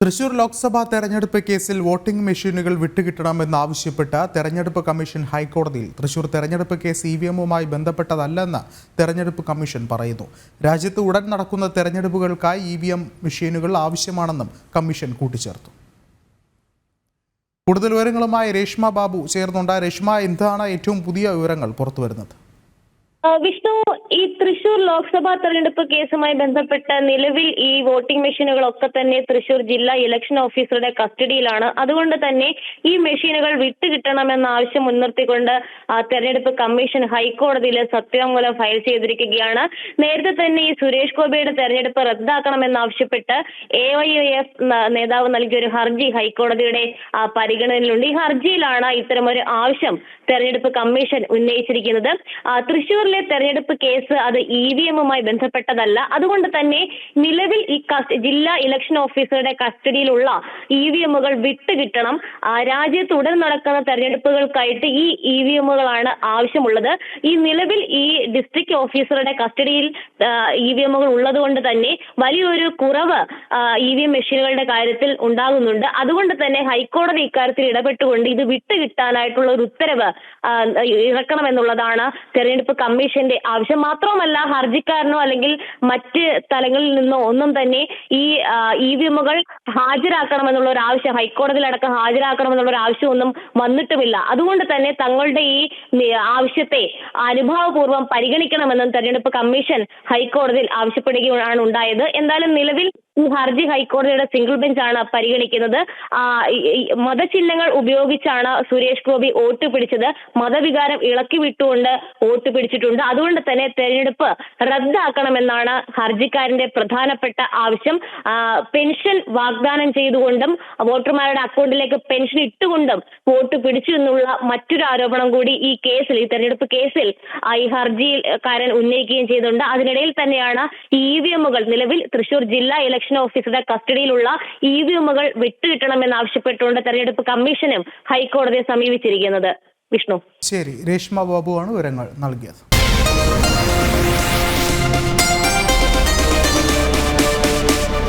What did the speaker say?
തൃശൂർ ലോക്സഭാ തെരഞ്ഞെടുപ്പ് കേസിൽ വോട്ടിംഗ് മെഷീനുകൾ വിട്ടുകിട്ടണമെന്നാവശ്യപ്പെട്ട് തെരഞ്ഞെടുപ്പ് കമ്മീഷൻ ഹൈക്കോടതിയിൽ. തൃശൂർ തെരഞ്ഞെടുപ്പ് കേസ് ഇവിഎമ്മുമായി ബന്ധപ്പെട്ടതല്ലെന്ന് തെരഞ്ഞെടുപ്പ് കമ്മീഷൻ പറയുന്നു. രാജ്യത്ത് ഉടൻ നടക്കുന്ന തെരഞ്ഞെടുപ്പുകൾക്കായി ഇവിഎം മെഷീനുകൾ ആവശ്യമാണെന്നും കമ്മീഷൻ കൂട്ടിച്ചേർത്തു. കൂടുതൽ വിവരങ്ങളുമായി രേഷ്മ ബാബു ചേർന്നുണ്ട്. രേഷ്മ, എന്താണ് ഏറ്റവും പുതിയ വിവരങ്ങൾ പുറത്തുവരുന്നത്? വിഷ്ണു, ഈ തൃശൂർ ലോക്സഭാ തെരഞ്ഞെടുപ്പ് കേസുമായി ബന്ധപ്പെട്ട് നിലവിൽ ഈ വോട്ടിംഗ് മെഷീനുകളൊക്കെ തന്നെ തൃശൂർ ജില്ലാ ഇലക്ഷൻ ഓഫീസറുടെ കസ്റ്റഡിയിലാണ്. അതുകൊണ്ട് തന്നെ ഈ മെഷീനുകൾ വിട്ടുകിട്ടണമെന്ന ആവശ്യം മുൻനിർത്തിക്കൊണ്ട് തെരഞ്ഞെടുപ്പ് കമ്മീഷൻ ഹൈക്കോടതിയിൽ സത്യവാങ്മൂലം ഫയൽ ചെയ്തിരിക്കുകയാണ്. നേരത്തെ തന്നെ ഈ സുരേഷ് ഗോപിയുടെ തെരഞ്ഞെടുപ്പ് റദ്ദാക്കണമെന്നാവശ്യപ്പെട്ട് AYIF നേതാവ് നൽകിയ ഒരു ഹർജി ഹൈക്കോടതിയുടെ പരിഗണനയിലുണ്ട്. ഈ ഹർജിയിലാണ് ഇത്തരമൊരു ആവശ്യം തെരഞ്ഞെടുപ്പ് കമ്മീഷൻ ഉന്നയിച്ചിരിക്കുന്നത്. തൃശൂരിലെ തെരഞ്ഞെടുപ്പ് കേസ് അത് EVM-മായി ബന്ധപ്പെട്ടതല്ല. അതുകൊണ്ട് തന്നെ നിലവിൽ ഈ ജില്ലാ ഇലക്ഷൻ ഓഫീസറുടെ കസ്റ്റഡിയിലുള്ള EVM-കൾ വിട്ടുകിട്ടണം. രാജ്യത്ത് ഉടൻ നടക്കുന്ന തെരഞ്ഞെടുപ്പുകൾക്കായിട്ട് ഈ EVM-കളാണ് ആവശ്യമുള്ളത്. ഈ നിലവിൽ ഈ ഡിസ്ട്രിക്ട് ഓഫീസറുടെ കസ്റ്റഡിയിൽ EVM-കൾ ഉള്ളതുകൊണ്ട് തന്നെ വലിയൊരു കുറവ് EVM മെഷീനുകളുടെ കാര്യത്തിൽ ഉണ്ടാകുന്നുണ്ട്. അതുകൊണ്ട് തന്നെ ഹൈക്കോടതി ഇക്കാര്യത്തിൽ ഇടപെട്ടുകൊണ്ട് ഇത് വിട്ടുകിട്ടാനായിട്ടുള്ള ഒരു ഉത്തരവ് ഇറക്കണമെന്നുള്ളതാണ് തെരഞ്ഞെടുപ്പ് കമ്മീഷന്റെ ആവശ്യം. മാത്രമല്ല, ഹർജിക്കാരനോ അല്ലെങ്കിൽ മറ്റ് തലങ്ങളിൽ നിന്നോ ഒന്നും തന്നെ ഈ EVM-കൾ ഹാജരാക്കണമെന്നുള്ള ഒരു ആവശ്യം, ഹൈക്കോടതിയിലടക്കം ഹാജരാക്കണമെന്നുള്ള ഒരു ആവശ്യമൊന്നും വന്നിട്ടുമില്ല. അതുകൊണ്ട് തന്നെ തങ്ങളുടെ ഈ ആവശ്യത്തെ അനുഭാവപൂർവ്വം പരിഗണിക്കണമെന്നും തെരഞ്ഞെടുപ്പ് കമ്മീഷൻ ഹൈക്കോടതിയിൽ ആവശ്യപ്പെടുകയാണ് ഉണ്ടായത്. എന്തായാലും നിലവിൽ ഈ ഹർജി ഹൈക്കോടതിയുടെ സിംഗിൾ ബെഞ്ചാണ് പരിഗണിക്കുന്നത്. മതചിഹ്നങ്ങൾ ഉപയോഗിച്ചാണ് സുരേഷ് ഗോപി വോട്ട് പിടിച്ചത്. മതവികാരം ഇളക്കി വിട്ടുകൊണ്ട് വോട്ട് പിടിച്ചിട്ടുണ്ട്. അതുകൊണ്ട് തന്നെ തെരഞ്ഞെടുപ്പ് റദ്ദാക്കണമെന്നാണ് ഹർജിക്കാരന്റെ പ്രധാനപ്പെട്ട ആവശ്യം. പെൻഷൻ വാഗ്ദാനം ചെയ്തുകൊണ്ടും വോട്ടർമാരുടെ അക്കൗണ്ടിലേക്ക് പെൻഷൻ ഇട്ടുകൊണ്ടും വോട്ട് പിടിച്ചു എന്നുള്ള മറ്റൊരു ആരോപണം കൂടി ഈ കേസിൽ, ഈ തെരഞ്ഞെടുപ്പ് കേസിൽ ഈ ഹർജിക്കാരൻ ഉന്നയിക്കുകയും ചെയ്തിട്ടുണ്ട്. അതിനിടയിൽ തന്നെയാണ് EVM-കൾ നിലവിൽ തൃശൂർ ജില്ലാ ഇലക്ഷൻ ഓഫീസറുടെ കസ്റ്റഡിയിലുള്ള EVM-കൾ വിട്ടുകിട്ടണമെന്നാവശ്യപ്പെട്ടുകൊണ്ട് തെരഞ്ഞെടുപ്പ് കമ്മീഷനും ഹൈക്കോടതിയെ സമീപിച്ചിരിക്കുന്നത്. വിഷ്ണു, ശരി, രേഷ്മ ബാബുവാണ് വിവരങ്ങൾ നൽകിയത്.